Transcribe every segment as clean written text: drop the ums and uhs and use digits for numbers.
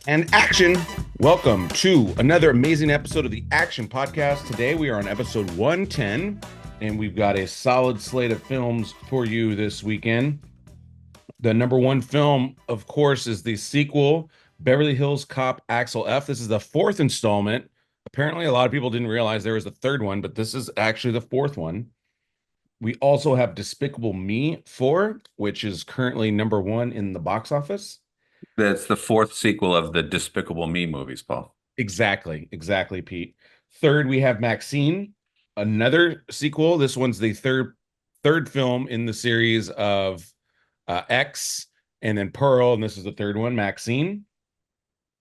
And action. Welcome to another amazing episode of the Action Podcast. Today we are on episode 110, and we've got a solid slate of films for you this weekend. The number one film, of course, is the sequel, Beverly Hills Cop Axel F. This is the fourth installment. Apparently, a lot of people didn't realize there was a third one, but this is actually the fourth one. We also have Despicable Me 4, which is currently number one in the box office. That's the fourth sequel of the Despicable Me movies, Paul. Exactly, Pete. Third, we have MaXXXine, another sequel. This one's the third film in the series of X, and then Pearl, and this is the third one, MaXXXine.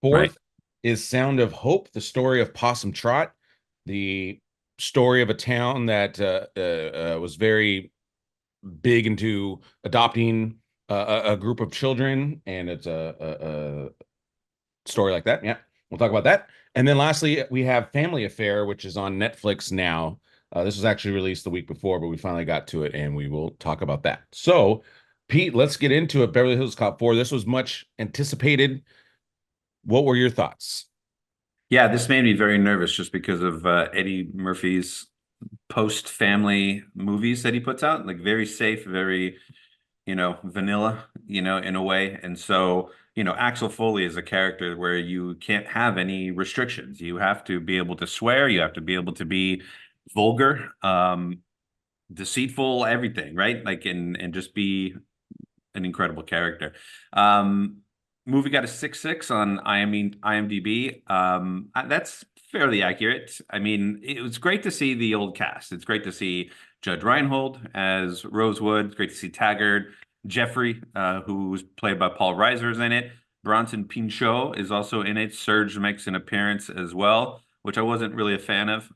Right. Fourth is Sound of Hope, the story of Possom Trot, the story of a town that was very big into adopting a group of children, and it's a story like that. Yeah, we'll talk about that. And then lastly, we have Family Affair, which is on Netflix now. This was actually released the week before, but we finally got to it, and we will talk about that. So, Pete, let's get into it. Beverly Hills Cop 4. This was much anticipated. What were your thoughts? Yeah, this made me very nervous just because of Eddie Murphy's post-family movies that he puts out. Like very safe, very, vanilla, in a way. And so, Axel Foley is a character where you can't have any restrictions. You have to be able to swear, you have to be able to be vulgar, deceitful, everything, right? Like and just be an incredible character. Um, Movie got a 6.6 on IMDb. That's fairly accurate. I mean, it was great to see the old cast. It's great to see Judge Reinhold as Rosewood. It's great to see Taggart. Jeffrey, who was played by Paul Reiser, is in it. Bronson Pinchot is also in it. Serge makes an appearance as well, which I wasn't really a fan of.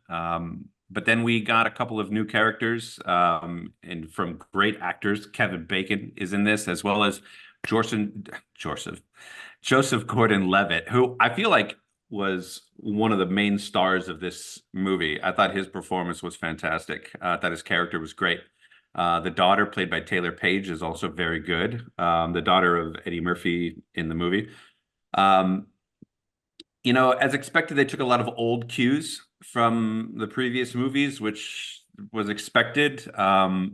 But then we got a couple of new characters and from great actors. Kevin Bacon is in this, as well as Joseph Gordon-Levitt, who I feel like was one of the main stars of this movie. I thought his performance was fantastic. I thought his character was great. The daughter, played by Taylor Page, is also very good. The daughter of Eddie Murphy in the movie. Um, as expected, they took a lot of old cues from the previous movies, which was expected. But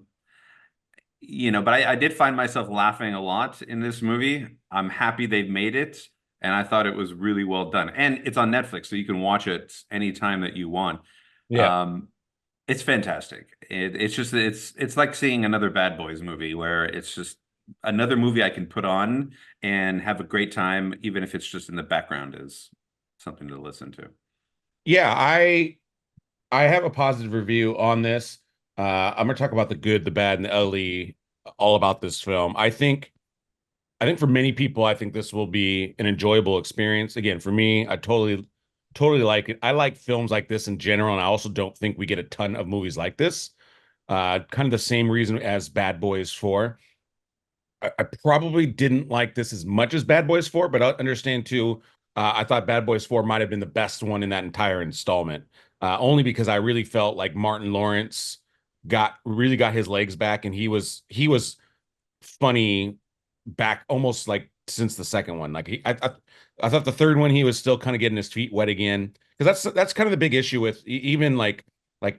I did find myself laughing a lot in this movie. I'm happy they've made it, and I thought it was really well done. And it's on Netflix, so you can watch it anytime that you want. Yeah. Um, it's fantastic. It's like seeing another Bad Boys movie where it's just another movie I can put on and have a great time, even if it's just in the background as something to listen to. Yeah, I have a positive review on this. I'm gonna talk about the good, the bad, and the ugly, all about this film. I think for many people, I think this will be an enjoyable experience. Again, for me, I totally like it. I like films like this in general, and I also don't think we get a ton of movies like this. Kind of the same reason as Bad Boys 4. I probably didn't like this as much as Bad Boys 4, but I understand too. I thought Bad Boys 4 might have been the best one in that entire installment, only because I really felt like Martin Lawrence got his legs back, and he was funny back almost like since the second one. Like I thought the third one he was still kind of getting his feet wet again, because that's kind of the big issue with even like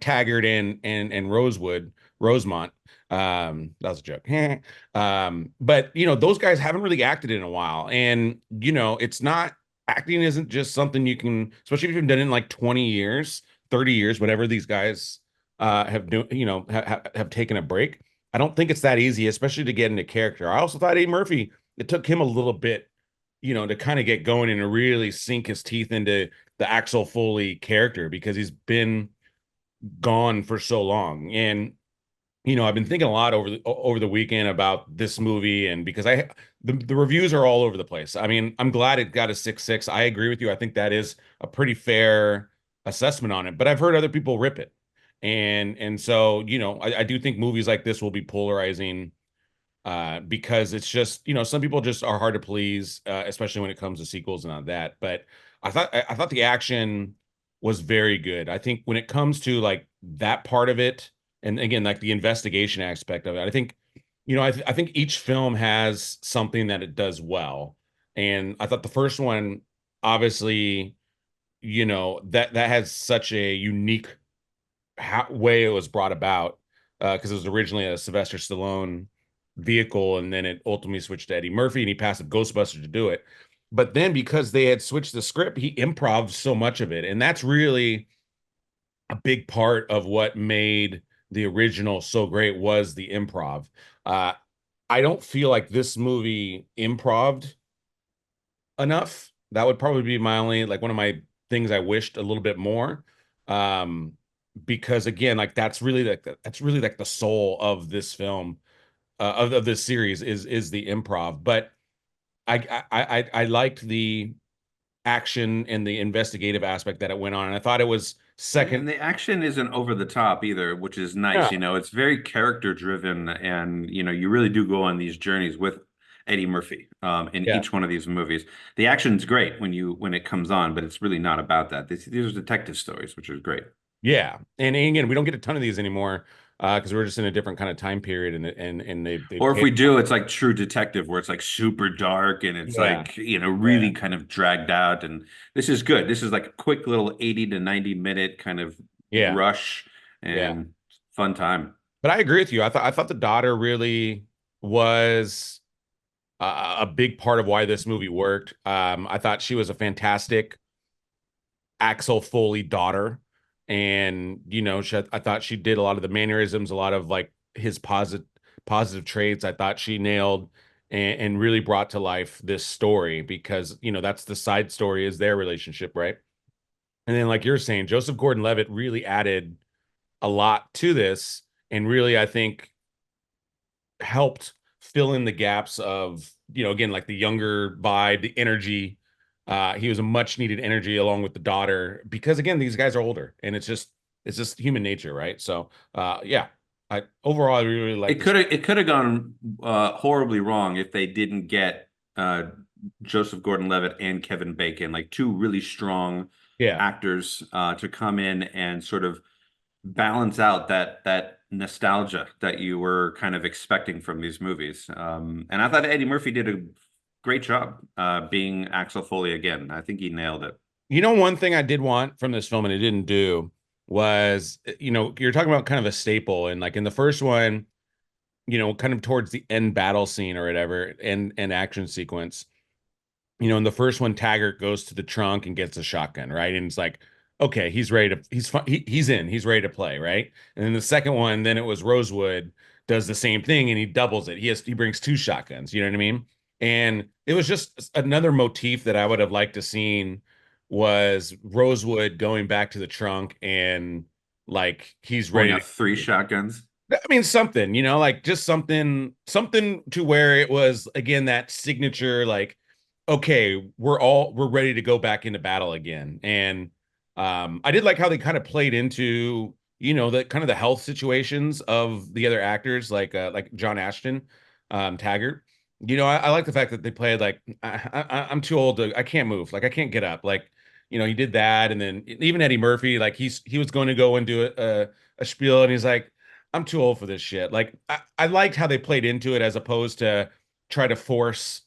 Taggart and Rosemont. That was a joke. But those guys haven't really acted in a while, and it's not acting isn't just something you can, especially if you've done it in like 20 years, 30 years, whatever these guys have taken a break. I don't think it's that easy, especially to get into character. I also thought Eddie Murphy, it took him a little bit, to kind of get going and to really sink his teeth into the Axel Foley character, because he's been gone for so long. And I've been thinking a lot over the weekend about this movie, and because the reviews are all over the place. I mean, I'm glad it got a 6.6. I agree with you. I think that is a pretty fair assessment on it, but I've heard other people rip it. And so, I do think movies like this will be polarizing, because it's just, some people just are hard to please, especially when it comes to sequels and all that. But I thought the action was very good. I think when it comes to like that part of it, and again, like the investigation aspect of it, I think, I think each film has something that it does well. And I thought the first one obviously, that has such a unique way it was brought about, because it was originally a Sylvester Stallone vehicle, and then it ultimately switched to Eddie Murphy, and he passed a Ghostbuster to do it. But then because they had switched the script, he improv so much of it, and that's really a big part of what made the original so great was the improv. Uh, I don't feel like this movie improved enough. That would probably be my only, like, one of my things I wished a little bit more. Um, because again, like that's really like the soul of this film, of this series is the improv. But I liked the action and the investigative aspect that it went on, and I thought it was second. And the action isn't over the top either, which is Yeah, nice. It's very character driven, and you really do go on these journeys with Eddie Murphy in yeah. each one of these movies. The action's great when it comes on, but it's really not about that. These are detective stories, which is great. Yeah, and again, we don't get a ton of these anymore, because we're just in a different kind of time period, and they've Or if we do, it's like True Detective, where it's like super dark and it's yeah, like, yeah, really kind of dragged out. And this is good. This is like a quick little 80 to 90 minute kind of yeah, rush yeah. and fun time. But I agree with you. I thought the daughter really was a big part of why this movie worked. I thought she was a fantastic Axel Foley daughter, and I thought she did a lot of the mannerisms, a lot of like his positive traits. I thought she nailed and really brought to life this story, because that's the side story, is their relationship, right? And then, like you're saying, Joseph Gordon-Levitt really added a lot to this, and really, I think, helped fill in the gaps of, again, like the younger vibe, the energy. He was a much needed energy along with the daughter, because again, these guys are older, and it's just human nature, right? So yeah, I overall I really like this. It could have gone horribly wrong if they didn't get uh, Joseph Gordon-Levitt and Kevin Bacon, like two really strong Yeah. actors, to come in and sort of balance out that nostalgia that you were kind of expecting from these movies. And I thought Eddie Murphy did a great job being Axel Foley again. I think he nailed it. One thing I did want from this film and it didn't do was, you're talking about kind of a staple, and like in the first one, kind of towards the end battle scene or whatever, and action sequence. In the first one, Taggart goes to the trunk and gets a shotgun, right? And it's like, okay, he's ready to, he's in, he's ready to play, right? And then the second one, then it was Rosewood does the same thing and he doubles it. He brings two shotguns, you know what I mean? And it was just another motif that I would have liked to seen, was Rosewood going back to the trunk and like he's Pulling ready out three to. shotguns. I mean, something, like just something to where it was again that signature, like, okay, we're ready to go back into battle again. And I did like how they kind of played into, the kind of the health situations of the other actors, like John Ashton, Taggart. I like the fact that they played like, I'm too old to, I can't move, like I can't get up, like, he did that. And then even Eddie Murphy, like he was going to go and do a spiel, and he's like, I'm too old for this shit. Like I liked how they played into it, as opposed to try to force,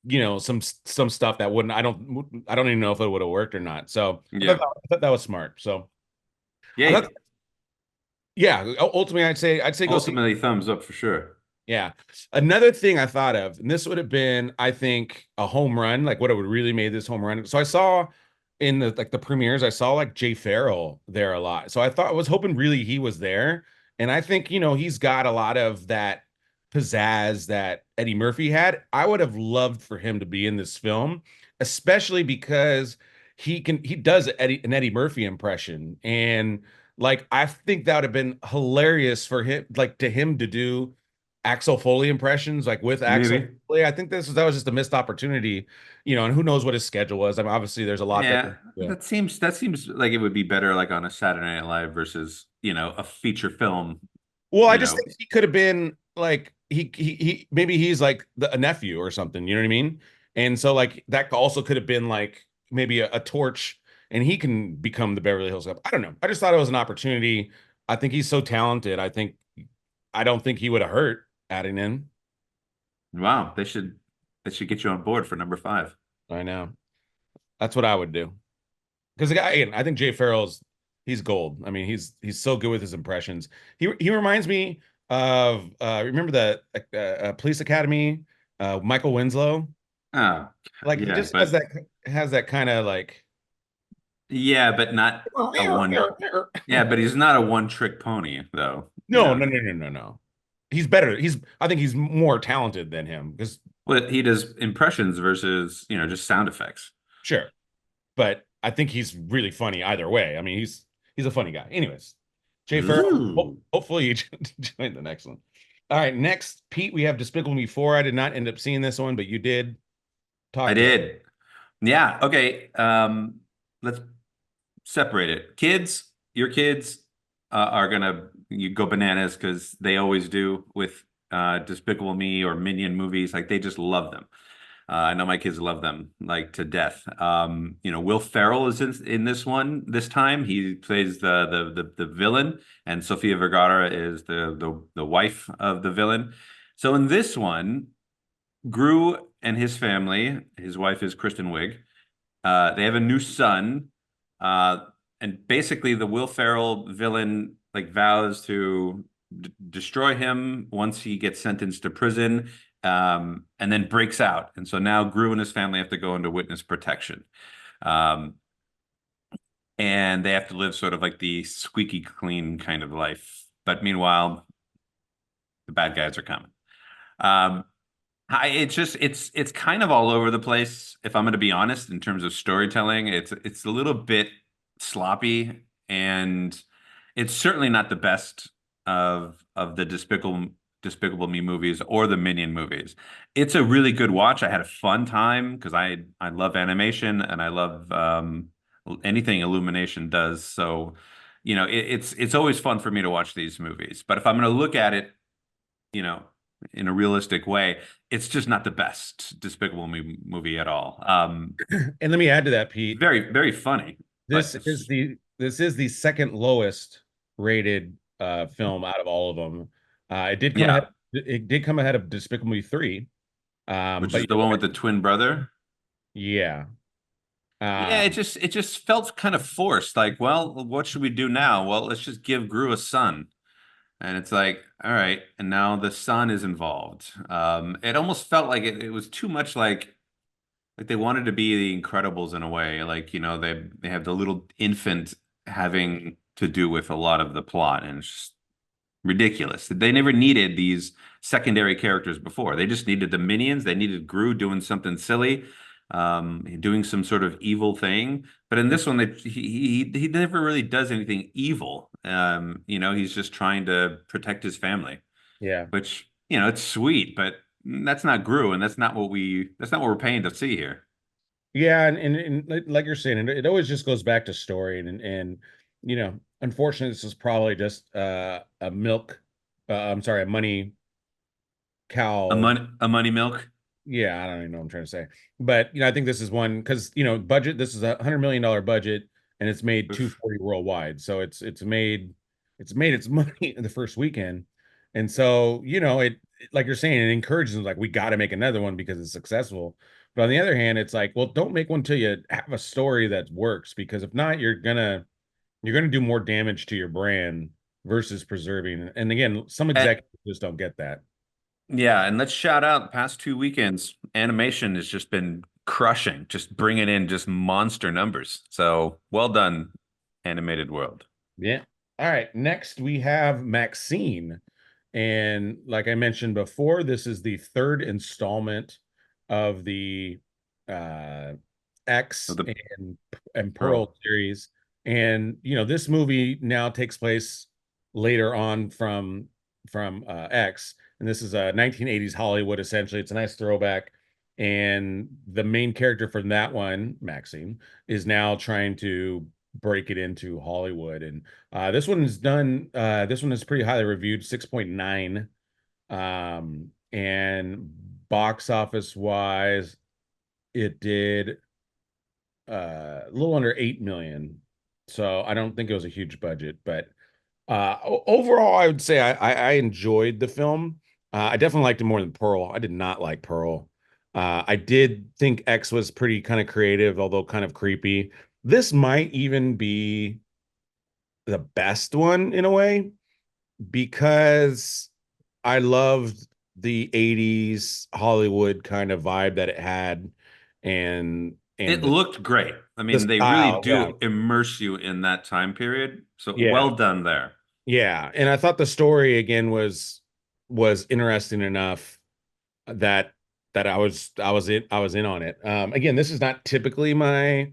some stuff that wouldn't. I don't even know if it would have worked or not. So Yeah. I thought that was smart. So I thought, Yay. yeah, ultimately I'd say go see. Ultimately, thumbs up for sure. Yeah. Another thing I thought of, and this would have been, I think, a home run, like what it would really made this home run. So I saw in the premieres, I saw like Jay Farrell there a lot. So I was hoping really he was there. And I think, he's got a lot of that pizzazz that Eddie Murphy had. I would have loved for him to be in this film, especially because he does an Eddie Murphy impression. And like I think that would have been hilarious for him, like to him to do Axel Foley impressions, like with Axel Maybe. Foley. I think that was just a missed opportunity, and who knows what his schedule was. I mean, obviously there's a lot that. Yeah, Yeah. that seems like it would be better like on a Saturday Night Live versus, a feature film, Well, I you just know. think he could have been like he maybe he's like a nephew or something, you know what I mean? And so like that also could have been like maybe a torch, and he can become the Beverly Hills Cop. I don't know. I just thought it was an opportunity. I think he's so talented. I don't think he would have hurt adding in. Wow, they should get you on board for number 5. I know. That's what I would do. Because the guy, again, I think Jay Farrell's he's gold. I mean, he's so good with his impressions. He reminds me of remember the Police Academy, Michael Winslow. Oh, Like he yeah, just has that kind of like but not a one. Yeah, but he's not a one-trick pony, though. no, no, no, no, no, no. He's better. I think he's more talented than him because Well, he does impressions versus, just sound effects. sure, but I think he's really funny either way. I mean, he's a funny guy. Anyways, Jay Farrell, Ooh. hopefully you join the next one. All right, next, Pete, we have Despicable Me 4. I did not end up seeing this one, but you did. I Talk to us. did. Yeah. Okay. Let's separate it. Kids, your kids are gonna you go bananas because they always do with Despicable Me or Minion movies. Like they just love them. I know my kids love them like to death. Will Ferrell is in this one this time. He plays the villain, and Sofia Vergara is the wife of the villain. So in this one, Gru and his family, his wife is Kristin Wiig. They have a new son, uh, and basically the Will Ferrell villain like vows to destroy him once he gets sentenced to prison, and then breaks out. And so now Gru and his family have to go into witness protection, um, and they have to live sort of like the squeaky clean kind of life. But meanwhile, the bad guys are coming. Um, it's kind of all over the place, if I'm going to be honest, in terms of storytelling. It's a little bit sloppy, and it's certainly not the best of the Despicable Me movies or the Minion movies. It's a really good watch. I had a fun time because I love animation and I love anything Illumination does. So, it's always fun for me to watch these movies. But if I'm going to look at it, you know, in a realistic way, it's just not the best Despicable Me movie at all. And let me add to that, Pete. Very, very funny, but This is the second lowest rated film out of all of them. yeah, It did come ahead of Despicable Me 3. which But is you the know one with what? the twin brother. Yeah. Yeah, it Um, just it just felt kind of forced. Like, well, what should we do now? Well, let's just give Gru a son. And it's like, all right, and now the son is involved. It almost felt like it was too much like they wanted to be the Incredibles in a way. Like, they have the little infant having to do with a lot of the plot, and it's just ridiculous. They never needed these secondary characters before. They just needed the minions. They needed Gru doing something silly, doing some sort of evil thing. But in this one, he never really does anything evil. He's just trying to protect his family, yeah. which, it's sweet, but that's not Gru, and that's not what we're paying to see here. Yeah, and like you're saying, it always just goes back to story unfortunately, this is probably just a milk I'm sorry, a money cow. A money milk. Yeah, I don't even know what I'm trying to say. But I think this is one because budget, this is $100 million budget and it's made Oof. 240 worldwide. So it's made its money in the first weekend. And so, like you're saying, it encourages them like we got to make another one because it's successful. But on the other hand, it's like, well, don't make one till you have a story that works because if not, you're gonna do more damage to your brand versus preserving. And again, some And executives just don't get that. Yeah, and let's shout out the past 2 weekends. Animation has just been crushing, just bringing in just monster numbers. So well done, animated world. Yeah. All right. Next, we have MaXXXine. And like I mentioned before, this is the third installment of the uh, So X the and Pearl Pearl. series. And this movie now takes place later on from X, and this is a 1980s Hollywood. Essentially, it's a nice throwback. And the main character from that one, Maxine, is now trying to break it into Hollywood. And this one is pretty highly reviewed, 6.9. And box office wise, it did a little under 8 million. So I don't think it was a huge budget, but overall, I would say I enjoyed the film. I definitely liked it more than Pearl. I did not like Pearl. I did think X was pretty kind of creative, although kind of creepy. This might even be the best one in a way because I loved the 80s Hollywood kind of vibe that it had and It looked great. I the mean, they really style. Yeah. do immerse you in that time period. So Yeah. well done there. Yeah. And I thought the story again was interesting enough that I was in on it. Again, this is not typically my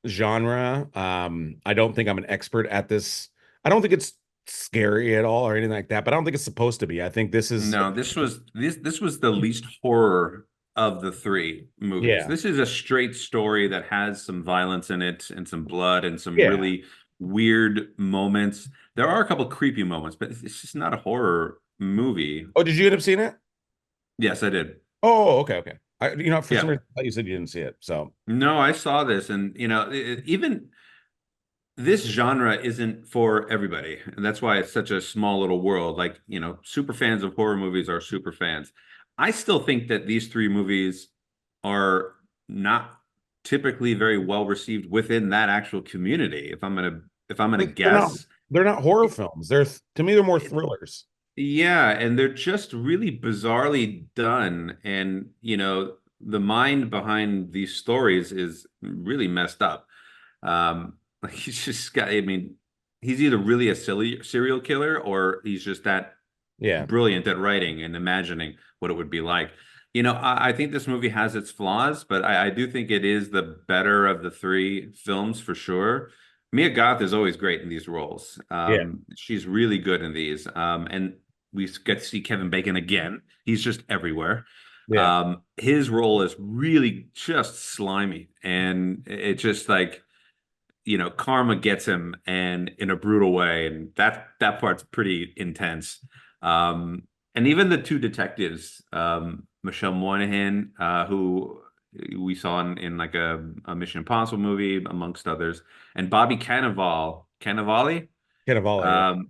genre. I don't think I'm an expert at this. I don't think it's scary at all or anything like that, but I don't think it's supposed to be. I think this is No, this was the least horror of the three movies. yeah. This is a straight story that has some violence in it and some blood and some Yeah. really weird moments. There are a couple creepy moments, but it's just not a horror movie. Oh, did you end up seeing it? Yes, I did. Oh, okay, okay. For some Yeah. reason, I thought you said you didn't see it. So No, I saw this, and even this genre isn't for everybody, and that's why it's such a small little world. Like, super fans of horror movies are super fans. I still think that these three movies are not typically very well received within that actual community. If I'm gonna they're not guess, they're not horror films. To me, they're more thrillers. yeah, and they're just really bizarrely done. And, the mind behind these stories is really messed up. Like he's just got, I mean, he's either really a silly serial killer or he's just that Yeah, brilliant at writing and imagining what it would be like. I think this movie has its flaws, but I do think it is the better of the three films for sure. Mia Goth is always great in these roles. yeah, She's really good in these. And we get to see Kevin Bacon again. He's just everywhere. yeah, His role is really just slimy, and it just like karma gets him and in a brutal way, and that part's pretty intense. Um, and even the two detectives, Michelle Monaghan, who we saw in like a Mission Impossible movie, amongst others, and Bobby Cannavale. Cannavale, yeah. Um,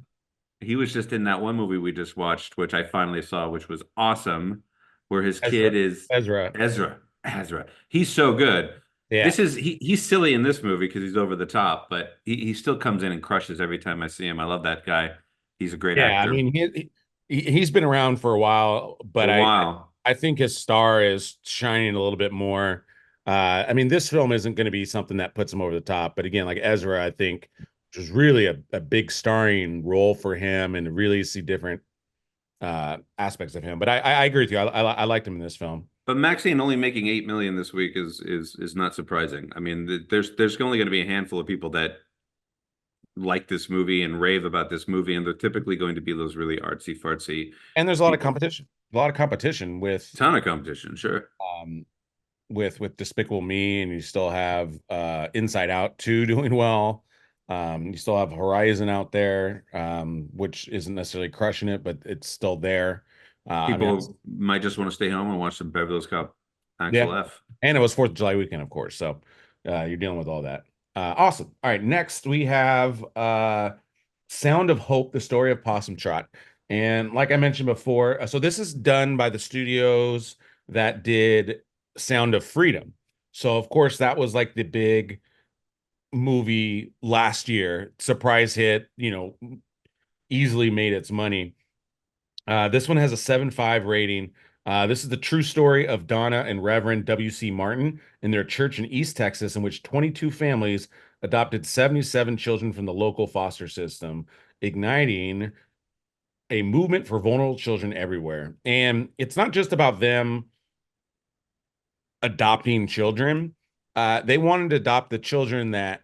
he was just in that one movie we just watched, which I finally saw, which was awesome, where his Ezra, kid is Ezra, Ezra. Ezra. He's so good. yeah, He's silly in this movie because he's over the top, but he still comes in and crushes every time I see him. I love that guy. He's a great yeah. I actor. mean, he's been around for a while, but A while. I think his star is shining a little bit more. I mean, this film isn't going to be something that puts him over the top, but again, like Ezra, I think was really a big starring role for him, and to really see different aspects of him. But I agree with you. I liked him in this film. But MaXXXine only making 8 million this week is not surprising. I mean, there's only going to be a handful of people that like this movie and rave about this movie, and they're typically going to be those really artsy fartsy And there's a lot of people. competition, a lot of competition Ton of competition, sure. um, with Despicable Me, and you still have Inside Out 2 doing well. You still have Horizon out there, which isn't necessarily crushing it, but it's still there. I mean, People might just want to stay home and watch some Beverly Hills Cop, yeah, Axel F. and it was Fourth of July weekend, of course, so you're dealing with all that. Awesome. All right, next we have Sound of Hope: The Story of Possum Trot, and like I mentioned before, so this is done by the studios that did Sound of Freedom. So of course that was like the big movie last year, surprise hit, easily made its money. This one has a 7.5 rating. This is the true story of Donna and Reverend W.C. Martin in their church in East Texas, in which 22 families adopted 77 children from the local foster system, igniting a movement for vulnerable children everywhere. And it's not just about them adopting children. They wanted to adopt the children that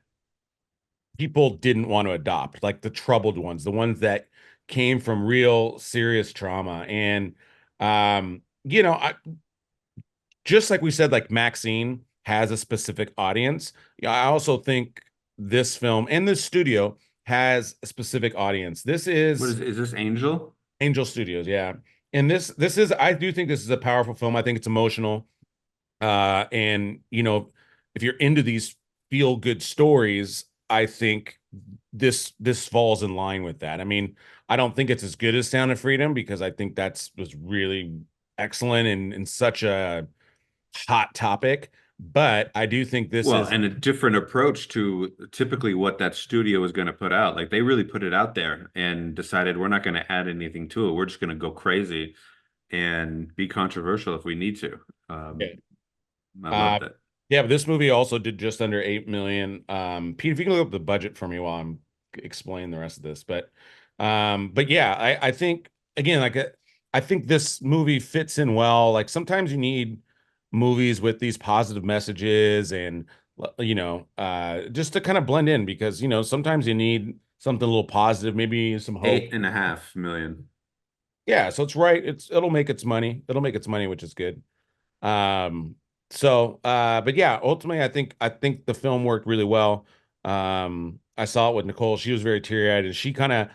people didn't want to adopt, like the troubled ones, the ones that came from real serious trauma. And just like we said, like MaXXXine has a specific audience. Yeah, I also think this film and this studio has a specific audience. This What is is this Angel? Angel Studios, yeah. And this is I do think this is a powerful film. I think it's emotional. And if you're into these feel good stories, I think this falls in line with that. I mean, I don't think it's as good as Sound of Freedom because I think that's was really excellent and such hot topic, but I do think this Well, is and a different approach to typically what that studio is going to put out. Like they really put it out there and decided we're not going to add anything to it. We're just going to go crazy and be controversial if we need to. Um, yeah. I Uh, loved it. yeah, but this movie also did just under 8 million. Pete, if you can look up the budget for me while I'm explaining the rest of this, but yeah, I think again, I think this movie fits in well. Like sometimes you need movies with these positive messages and just to kind of blend in because sometimes you need something a little positive, maybe some hope. 8.5 million. Yeah, so it's right. It'll make its money. It'll make its money, which is good. Um, but yeah, ultimately, I think the film worked really well. I saw it with Nicole. She was very teary-eyed, and she kind of,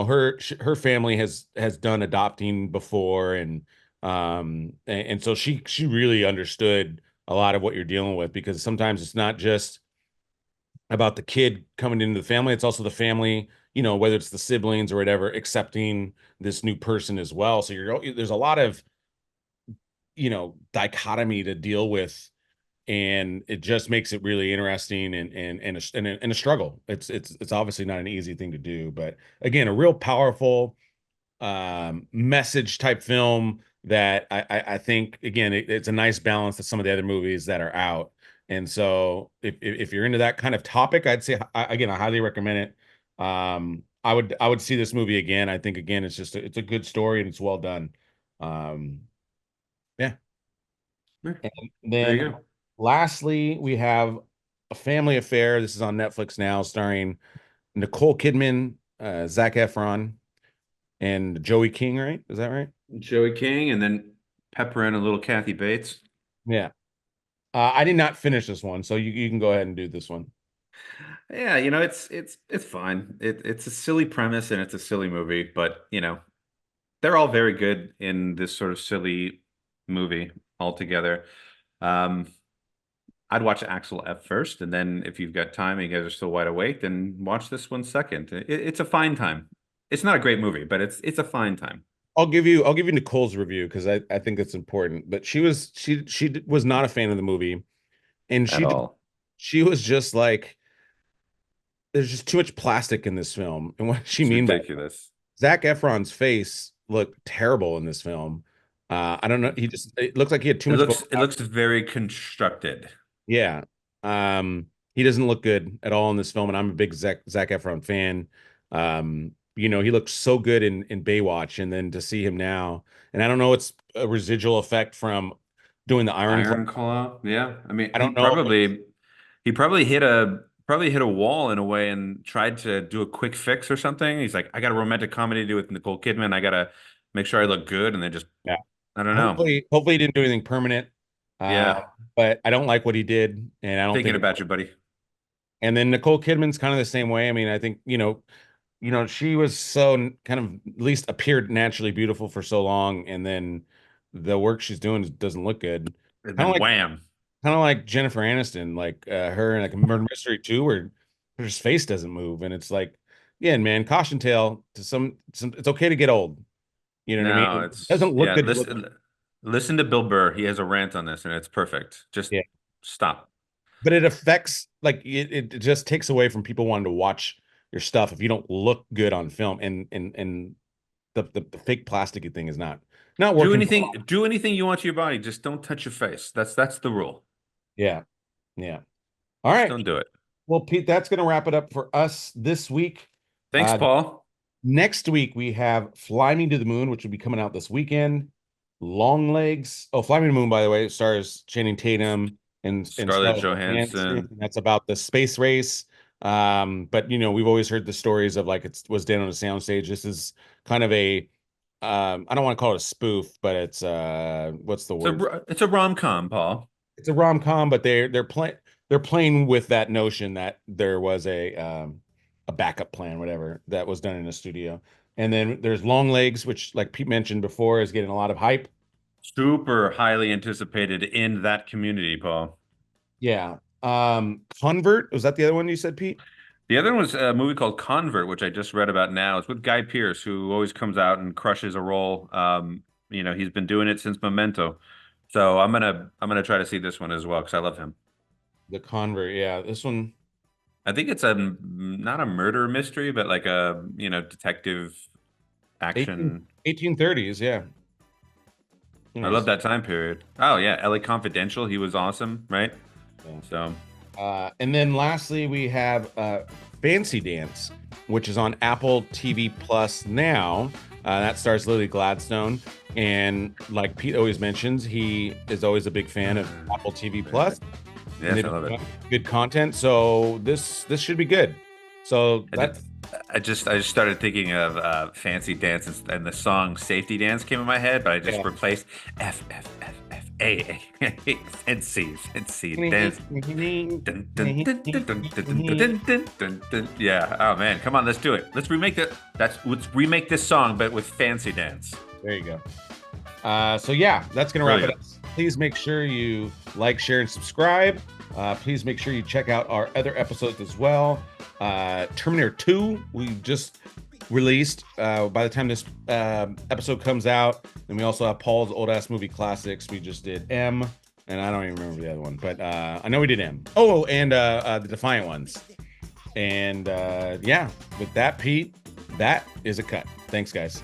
her family has done adopting before, and so she really understood a lot of what you're dealing with because sometimes it's not just about the kid coming into the family, it's also the family, whether it's the siblings or whatever, accepting this new person as well. So there's a lot of dichotomy to deal with, and it just makes it really interesting and a struggle. It's obviously not an easy thing to do, but again, a real powerful message type film that I think again it's a nice balance to some of the other movies that are out. And so if you're into that kind of topic, I'd say again I highly recommend it. I would see this movie again. I think again it's a good story and it's well done. Yeah. Yeah, And there then you go. lastly, we have A Family Affair. This is on Netflix now, starring Nicole Kidman, Zac Efron, and Joey King, right? Is that right? Joey King, and then pepper in a little Kathy Bates. Yeah. I did not finish this one, so you can go ahead and do this one. Yeah, it's fine. It's a silly premise and it's a silly movie, but they're all very good in this sort of silly movie altogether. Um, I'd watch Axel F first, and then if you've got time and you guys are still wide awake, then watch this one second. It's a fine time. It's not a great movie, but it's a fine time I'll give you Nicole's review because I think it's important. But she was not a fan of the movie, and at all. she was just like, there's just too much plastic in this film. And what she It's mean by ridiculous. Zac Efron's face looked terrible in this film. I don't know. It looks like he had too It much looks it Botox. looks very constructed. Yeah. He doesn't look good at all in this film, and I'm a big Zac Efron fan. He looked so good in Baywatch, and then to see him now, and I don't know, it's a residual effect from doing the Iron Claw. Iron Claw, yeah. I mean, I he don't know if probably he probably hit a wall in a way and tried to do a quick fix or something. He's like, I got a romantic comedy to do with Nicole Kidman. I gotta make sure I look good, and then just yeah. I don't know. Hopefully he didn't do anything permanent. Uh, Yeah, but I don't like what he did, and I don't thinking think. about you, buddy. And then Nicole Kidman's kind of the same way. I mean, I think she was so kind of at least appeared naturally beautiful for so long, and then the work she's doing doesn't look good. And Kind of then like wham. kind of like Jennifer Aniston, like her in like a Murder Mystery 2, where her face doesn't move, and it's like, yeah, man, caution tale to some. It's okay to get old. You know what I mean? No, It doesn't look yeah. good to look good. Listen to Bill Burr. He has a rant on this, and it's perfect. Just Yeah, stop. but it affects like it just takes away from people wanting to watch your stuff if you don't look good on film, and the fake plasticky thing is not Do working. anything. Do anything you want to your body. Just don't touch your face. That's the rule. Yeah, yeah. All Just right. don't do it. Well, Pete, that's going to wrap it up for us this week. Thanks, Uh, Paul. Next week we have Fly Me to the Moon, which will be coming out this weekend. Long Legs. Oh, Fly Me to the Moon, by the way, stars Channing Tatum and Scarlett Scarlett Johansson. Johansson. And that's about the space race. But we've always heard the stories of like it was done on a soundstage. This is kind of a I don't want to call it a spoof, but it's what's the word? It's a rom-com, Paul. It's a rom-com, but they're playing with that notion that there was a backup plan, whatever, that was done in a studio. And then there's Long Legs, which, like Pete mentioned before, is getting a lot of hype. Super highly anticipated in that community, Paul. Yeah. Convert, was that the other one you said, Pete? The other one was a movie called Convert, which I just read about now. It's with Guy Pearce, who always comes out and crushes a role. He's been doing it since Memento. So I'm gonna try to see this one as well because I love him. The Convert. Yeah, this one. I think it's a not a murder mystery, but like a detective 18, action. 1830s. Yeah. I love Nice. that time period. Oh yeah, LA Confidential. He was awesome, right? Yeah. So And then lastly, we have Fancy Dance, which is on Apple TV Plus now. That stars Lily Gladstone. And like Pete always mentions, he is always a big fan of Apple TV Plus. And yes, they I do love it. good content. So this should be good. So I that's did. I just started thinking of Fancy Dance, and the song Safety Dance came in my head, but I just yeah. replaced F F F F A Fancy Fancy Dance. Dun, dun, dun, dun, dun, dun, dun, dun, dun, dun, dun. Yeah. Oh man, come on, let's do it. Let's remake that. Let's remake this song, but with Fancy Dance. There you go. So yeah, that's gonna wrap it Brilliant. up. Please make sure you like, share, and subscribe. Please make sure you check out our other episodes as well. Terminator 2, we just released. By the time this episode comes out, and we also have Paul's old ass movie classics. We just did M, and I don't even remember the other one, but I know we did M. Oh, and the Defiant ones. And yeah, with that, Pete, that is a cut. Thanks, guys.